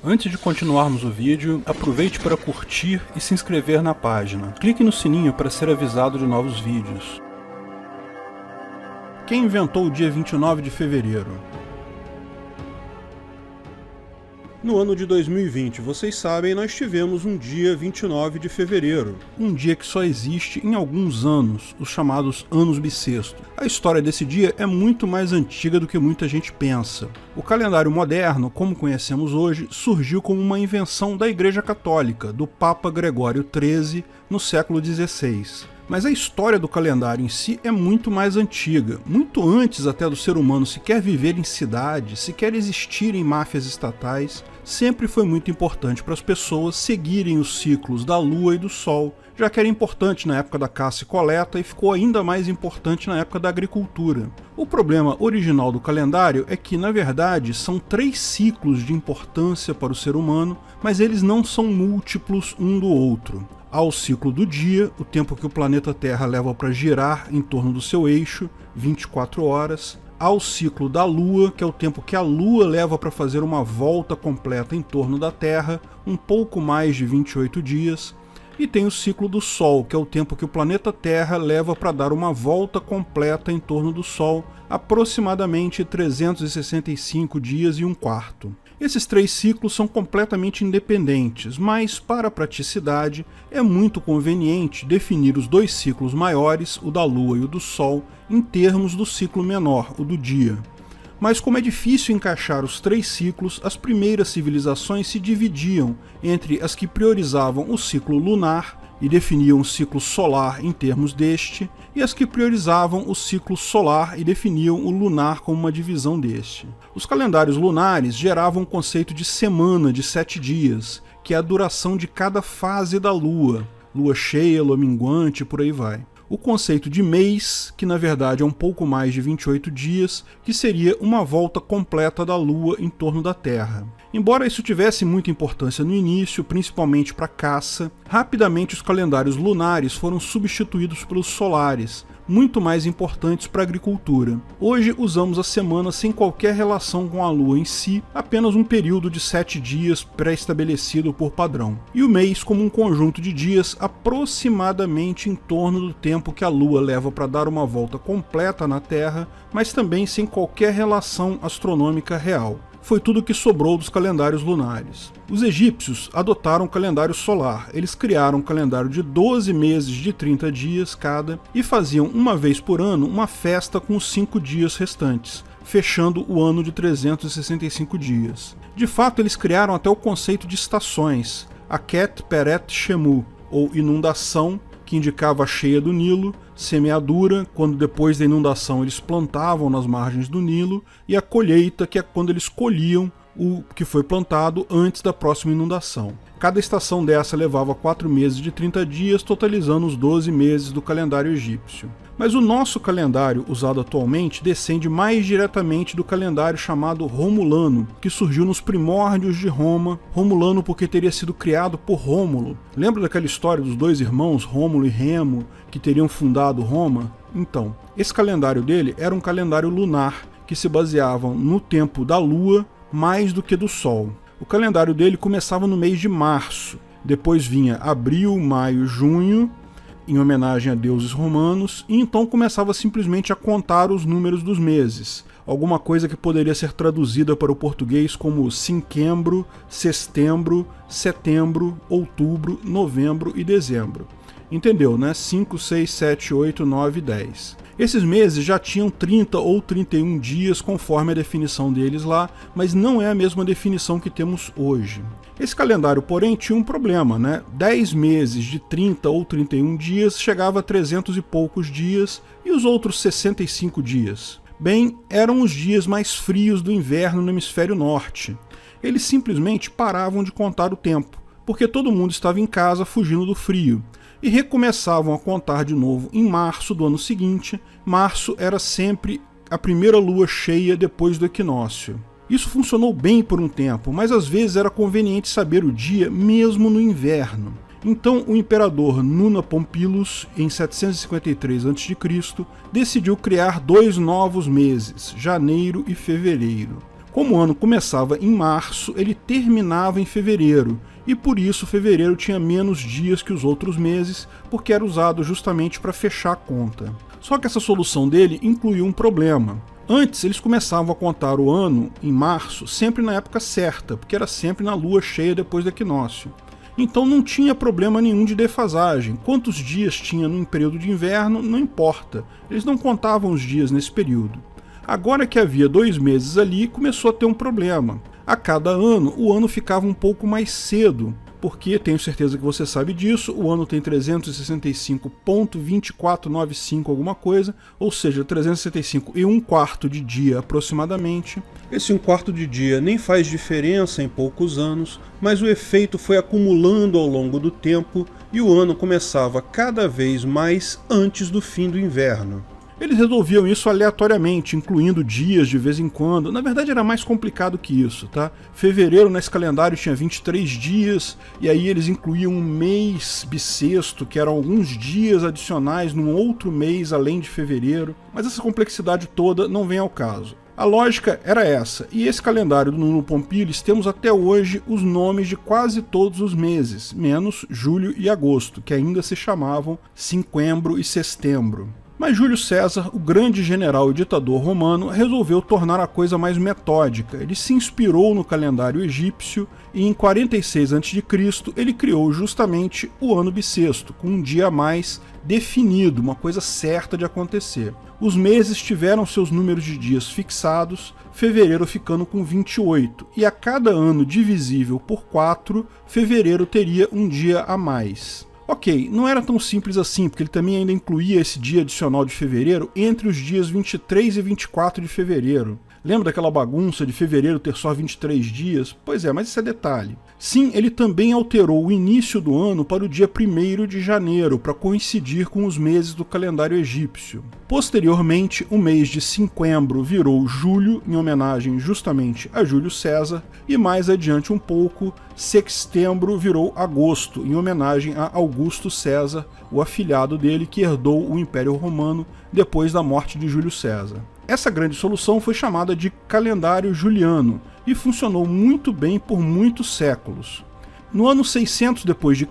Antes de continuarmos o vídeo, aproveite para curtir e se inscrever na página. Clique no sininho para ser avisado de novos vídeos. Quem inventou o dia 29 de fevereiro? No ano de 2020, vocês sabem, nós tivemos um dia 29 de fevereiro. Um dia que só existe em alguns anos, os chamados anos bissextos. A história desse dia é muito mais antiga do que muita gente pensa. O calendário moderno, como conhecemos hoje, surgiu como uma invenção da Igreja Católica, do Papa Gregório XIII, no século XVI. Mas a história do calendário em si é muito mais antiga, muito antes até do ser humano sequer viver em cidades, sequer existir em máfias estatais. Sempre foi muito importante para as pessoas seguirem os ciclos da Lua e do Sol, já que era importante na época da caça e coleta e ficou ainda mais importante na época da agricultura. O problema original do calendário é que, na verdade, são 3 ciclos de importância para o ser humano, mas eles não são múltiplos um do outro. Há o ciclo do dia, o tempo que o planeta Terra leva para girar em torno do seu eixo, 24 horas. Há o ciclo da Lua, que é o tempo que a Lua leva para fazer uma volta completa em torno da Terra, um pouco mais de 28 dias. E tem o ciclo do Sol, que é o tempo que o planeta Terra leva para dar uma volta completa em torno do Sol, aproximadamente 365 dias e um quarto. Esses 3 ciclos são completamente independentes, mas, para a praticidade, é muito conveniente definir os 2 ciclos maiores, o da Lua e o do Sol, em termos do ciclo menor, o do dia. Mas como é difícil encaixar os 3 ciclos, as primeiras civilizações se dividiam entre as que priorizavam o ciclo lunar e definiam o ciclo solar em termos deste, e as que priorizavam o ciclo solar e definiam o lunar como uma divisão deste. Os calendários lunares geravam o conceito de semana de 7 dias, que é a duração de cada fase da Lua, lua cheia, lua minguante, por aí vai. O conceito de mês, que na verdade é um pouco mais de 28 dias, que seria uma volta completa da Lua em torno da Terra. Embora isso tivesse muita importância no início, principalmente para a caça, rapidamente os calendários lunares foram substituídos pelos solares, muito mais importantes para a agricultura. Hoje usamos a semana sem qualquer relação com a Lua em si, apenas um período de 7 dias pré-estabelecido por padrão, e o mês como um conjunto de dias aproximadamente em torno do tempo que a Lua leva para dar uma volta completa na Terra, mas também sem qualquer relação astronômica real. Foi tudo o que sobrou dos calendários lunares. Os egípcios adotaram o calendário solar. Eles criaram um calendário de 12 meses de 30 dias cada e faziam uma vez por ano uma festa com os 5 dias restantes, fechando o ano de 365 dias. De fato, eles criaram até o conceito de estações, Aket Peret Shemu, ou inundação, que indicava a cheia do Nilo, semeadura, quando depois da inundação eles plantavam nas margens do Nilo, e a colheita, que é quando eles colhiam o que foi plantado antes da próxima inundação. Cada estação dessa levava 4 meses de 30 dias, totalizando os 12 meses do calendário egípcio. Mas o nosso calendário usado atualmente descende mais diretamente do calendário chamado Romulano, que surgiu nos primórdios de Roma. Romulano porque teria sido criado por Rômulo. Lembra daquela história dos 2 irmãos, Rômulo e Remo, que teriam fundado Roma? Então, esse calendário dele era um calendário lunar, que se baseava no tempo da Lua mais do que do Sol. O calendário dele começava no mês de março, depois vinha abril, maio, junho, em homenagem a deuses romanos, e então começava simplesmente a contar os números dos meses, alguma coisa que poderia ser traduzida para o português como cinquembro, sextembro, setembro, outubro, novembro e dezembro. Entendeu, né? 5, 6, 7, 8, 9 e 10. Esses meses já tinham 30 ou 31 dias conforme a definição deles lá, mas não é a mesma definição que temos hoje. Esse calendário, porém, tinha um problema, né? 10 meses de 30 ou 31 dias chegava a 300 e poucos dias e os outros 65 dias. Bem, eram os dias mais frios do inverno no hemisfério norte. Eles simplesmente paravam de contar o tempo, porque todo mundo estava em casa fugindo do frio, e recomeçavam a contar de novo em março do ano seguinte. Março era sempre a primeira lua cheia depois do equinócio. Isso funcionou bem por um tempo, mas às vezes era conveniente saber o dia mesmo no inverno. Então o imperador Nuna Pompílus, em 753 a.C., decidiu criar 2 novos meses, janeiro e fevereiro. Como o ano começava em março, ele terminava em fevereiro, e por isso fevereiro tinha menos dias que os outros meses, porque era usado justamente para fechar a conta. Só que essa solução dele incluía um problema. Antes, eles começavam a contar o ano, em março, sempre na época certa, porque era sempre na lua cheia depois do equinócio. Então não tinha problema nenhum de defasagem. Quantos dias tinha no período de inverno, não importa. Eles não contavam os dias nesse período. Agora que havia 2 meses ali, começou a ter um problema. A cada ano, o ano ficava um pouco mais cedo, porque, tenho certeza que você sabe disso, o ano tem 365,2495 alguma coisa, ou seja, 365 e 1/4 de dia aproximadamente. Esse 1/4 de dia nem faz diferença em poucos anos, mas o efeito foi acumulando ao longo do tempo e o ano começava cada vez mais antes do fim do inverno. Eles resolviam isso aleatoriamente, incluindo dias de vez em quando. Na verdade era mais complicado que isso, tá? Fevereiro nesse calendário tinha 23 dias, e aí eles incluíam um mês bissexto, que eram alguns dias adicionais num outro mês além de fevereiro. Mas essa complexidade toda não vem ao caso. A lógica era essa, e esse calendário do Nuno Pompílis temos até hoje os nomes de quase todos os meses, menos julho e agosto, que ainda se chamavam cinquembro e sestembro. Mas Júlio César, o grande general e ditador romano, resolveu tornar a coisa mais metódica. Ele se inspirou no calendário egípcio e em 46 a.C. ele criou justamente o ano bissexto, com um dia a mais definido, uma coisa certa de acontecer. Os meses tiveram seus números de dias fixados, fevereiro ficando com 28, e a cada ano divisível por 4, fevereiro teria um dia a mais. Ok, não era tão simples assim, porque ele também ainda incluía esse dia adicional de fevereiro entre os dias 23 e 24 de fevereiro. Lembra daquela bagunça de fevereiro ter só 23 dias? Pois é, mas isso é detalhe. Sim, ele também alterou o início do ano para o dia 1º de janeiro, para coincidir com os meses do calendário egípcio. Posteriormente, o mês de cinquembro virou julho, em homenagem justamente a Júlio César, e mais adiante um pouco, sextembro virou agosto, em homenagem a Augusto César, o afilhado dele que herdou o Império Romano depois da morte de Júlio César. Essa grande solução foi chamada de calendário juliano e funcionou muito bem por muitos séculos. No ano 600 d.C.,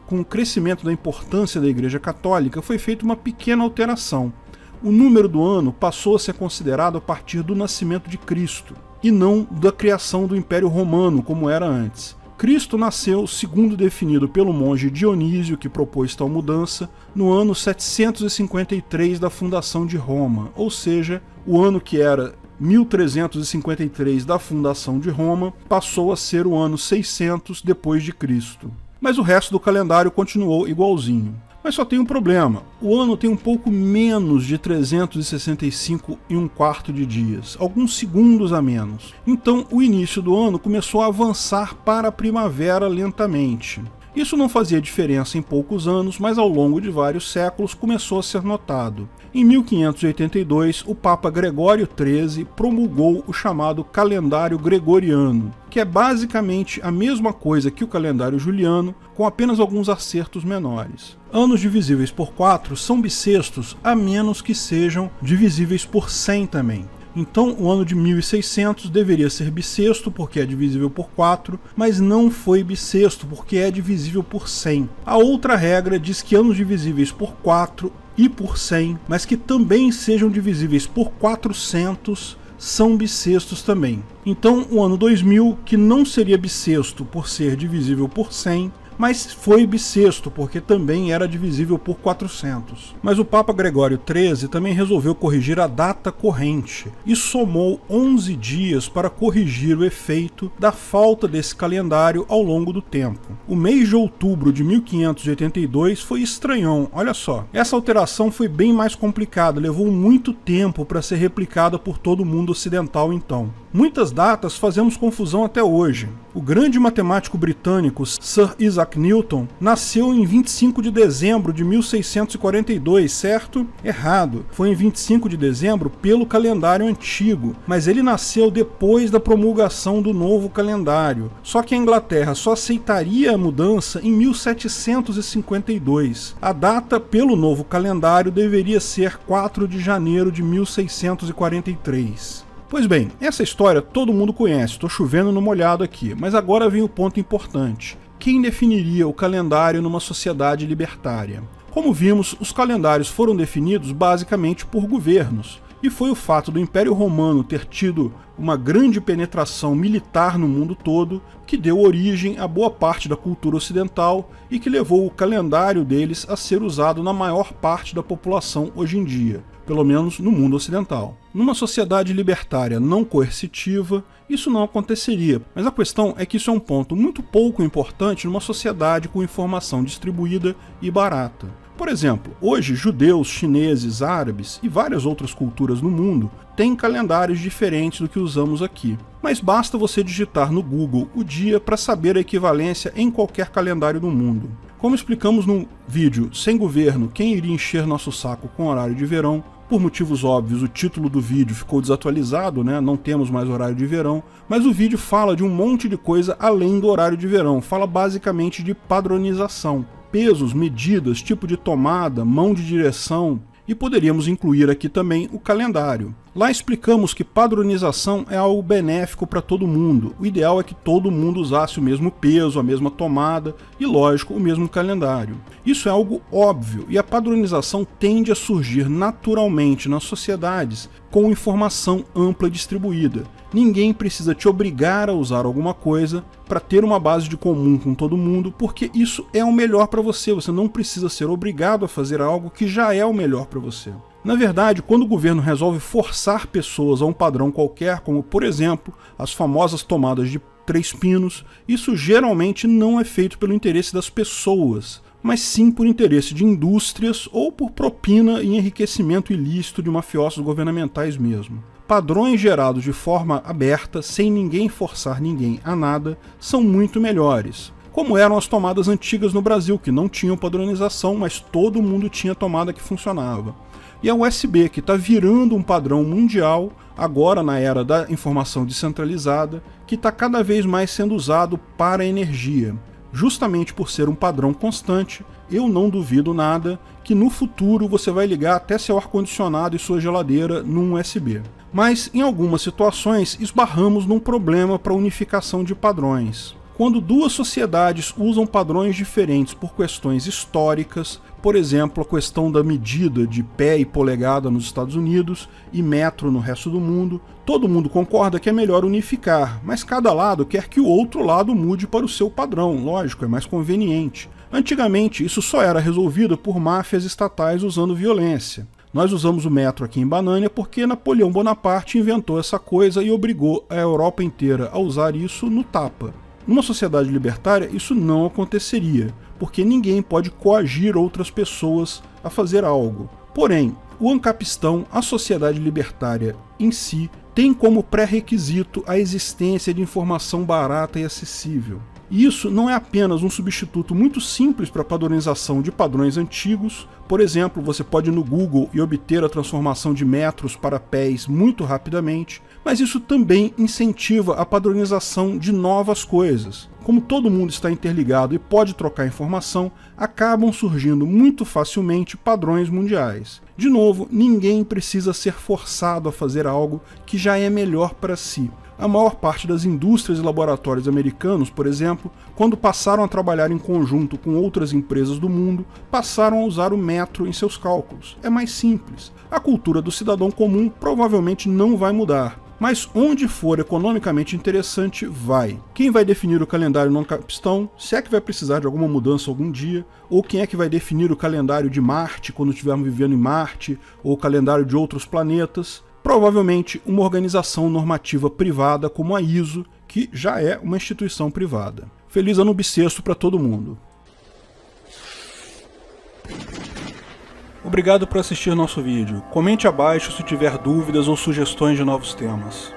com o crescimento da importância da Igreja Católica, foi feita uma pequena alteração. O número do ano passou a ser considerado a partir do nascimento de Cristo, e não da criação do Império Romano, como era antes. Cristo nasceu, segundo definido pelo monge Dionísio, que propôs tal mudança, no ano 753 da fundação de Roma, ou seja, o ano que era 1353 da fundação de Roma passou a ser o ano 600 depois de Cristo. Mas o resto do calendário continuou igualzinho. Mas só tem um problema, o ano tem um pouco menos de 365 e 1/4 de dias, alguns segundos a menos. Então o início do ano começou a avançar para a primavera lentamente. Isso não fazia diferença em poucos anos, mas ao longo de vários séculos começou a ser notado. Em 1582, o Papa Gregório XIII promulgou o chamado calendário gregoriano, que é basicamente a mesma coisa que o calendário juliano, com apenas alguns acertos menores. Anos divisíveis por 4 são bissextos, a menos que sejam divisíveis por 100 também. Então o ano de 1600 deveria ser bissexto porque é divisível por 4, mas não foi bissexto porque é divisível por 100. A outra regra diz que anos divisíveis por 4 e por 100, mas que também sejam divisíveis por 400, são bissextos também. Então o ano 2000, que não seria bissexto por ser divisível por 100, mas foi bissexto, porque também era divisível por 400. Mas o Papa Gregório XIII também resolveu corrigir a data corrente e somou 11 dias para corrigir o efeito da falta desse calendário ao longo do tempo. O mês de outubro de 1582 foi estranhão, olha só. Essa alteração foi bem mais complicada, levou muito tempo para ser replicada por todo o mundo ocidental então. Muitas datas fazemos confusão até hoje. O grande matemático britânico Sir Isaac Newton nasceu em 25 de dezembro de 1642, certo? Errado. Foi em 25 de dezembro pelo calendário antigo, mas ele nasceu depois da promulgação do novo calendário. Só que a Inglaterra só aceitaria a mudança em 1752. A data pelo novo calendário deveria ser 4 de janeiro de 1643. Pois bem, essa história todo mundo conhece, estou chovendo no molhado aqui, mas agora vem o ponto importante. Quem definiria o calendário numa sociedade libertária? Como vimos, os calendários foram definidos basicamente por governos, e foi o fato do Império Romano ter tido uma grande penetração militar no mundo todo que deu origem a boa parte da cultura ocidental e que levou o calendário deles a ser usado na maior parte da população hoje em dia, pelo menos no mundo ocidental. Numa sociedade libertária não coercitiva, isso não aconteceria, mas a questão é que isso é um ponto muito pouco importante numa sociedade com informação distribuída e barata. Por exemplo, hoje judeus, chineses, árabes e várias outras culturas no mundo têm calendários diferentes do que usamos aqui. Mas basta você digitar no Google o dia para saber a equivalência em qualquer calendário do mundo. Como explicamos no vídeo Sem Governo, quem iria encher nosso saco com horário de verão, por motivos óbvios o título do vídeo ficou desatualizado, não temos mais horário de verão, mas o vídeo fala de um monte de coisa além do horário de verão, fala basicamente de padronização. Pesos, medidas, tipo de tomada, mão de direção, e poderíamos incluir aqui também o calendário. Lá explicamos que padronização é algo benéfico para todo mundo. O ideal é que todo mundo usasse o mesmo peso, a mesma tomada e, lógico, o mesmo calendário. Isso é algo óbvio e a padronização tende a surgir naturalmente nas sociedades com informação ampla e distribuída. Ninguém precisa te obrigar a usar alguma coisa para ter uma base de comum com todo mundo, porque isso é o melhor para você. Você não precisa ser obrigado a fazer algo que já é o melhor para você. Na verdade, quando o governo resolve forçar pessoas a um padrão qualquer, como por exemplo, as famosas tomadas de 3 pinos, isso geralmente não é feito pelo interesse das pessoas, mas sim por interesse de indústrias ou por propina e enriquecimento ilícito de mafiosos governamentais mesmo. Padrões gerados de forma aberta, sem ninguém forçar ninguém a nada, são muito melhores. Como eram as tomadas antigas no Brasil, que não tinham padronização, mas todo mundo tinha tomada que funcionava. E a USB, que está virando um padrão mundial, agora na era da informação descentralizada, que está cada vez mais sendo usado para a energia. Justamente por ser um padrão constante, eu não duvido nada que no futuro você vai ligar até seu ar-condicionado e sua geladeira num USB. Mas em algumas situações esbarramos num problema para a unificação de padrões. Quando duas sociedades usam padrões diferentes por questões históricas, por exemplo, a questão da medida de pé e polegada nos Estados Unidos e metro no resto do mundo, todo mundo concorda que é melhor unificar, mas cada lado quer que o outro lado mude para o seu padrão, lógico, é mais conveniente. Antigamente, isso só era resolvido por máfias estatais usando violência. Nós usamos o metro aqui em Banânia porque Napoleão Bonaparte inventou essa coisa e obrigou a Europa inteira a usar isso no tapa. Numa sociedade libertária, isso não aconteceria, porque ninguém pode coagir outras pessoas a fazer algo. Porém, o ancapistão, a sociedade libertária em si, tem como pré-requisito a existência de informação barata e acessível. E isso não é apenas um substituto muito simples para a padronização de padrões antigos. Por exemplo, você pode ir no Google e obter a transformação de metros para pés muito rapidamente, mas isso também incentiva a padronização de novas coisas. Como todo mundo está interligado e pode trocar informação, acabam surgindo muito facilmente padrões mundiais. De novo, ninguém precisa ser forçado a fazer algo que já é melhor para si. A maior parte das indústrias e laboratórios americanos, por exemplo, quando passaram a trabalhar em conjunto com outras empresas do mundo, passaram a usar o metro em seus cálculos. É mais simples. A cultura do cidadão comum provavelmente não vai mudar, mas onde for economicamente interessante, vai. Quem vai definir o calendário no ancapistão, se é que vai precisar de alguma mudança algum dia, ou quem é que vai definir o calendário de Marte quando estivermos vivendo em Marte, ou o calendário de outros planetas? Provavelmente uma organização normativa privada como a ISO, que já é uma instituição privada. Feliz ano bissexto para todo mundo! Obrigado por assistir nosso vídeo. Comente abaixo se tiver dúvidas ou sugestões de novos temas.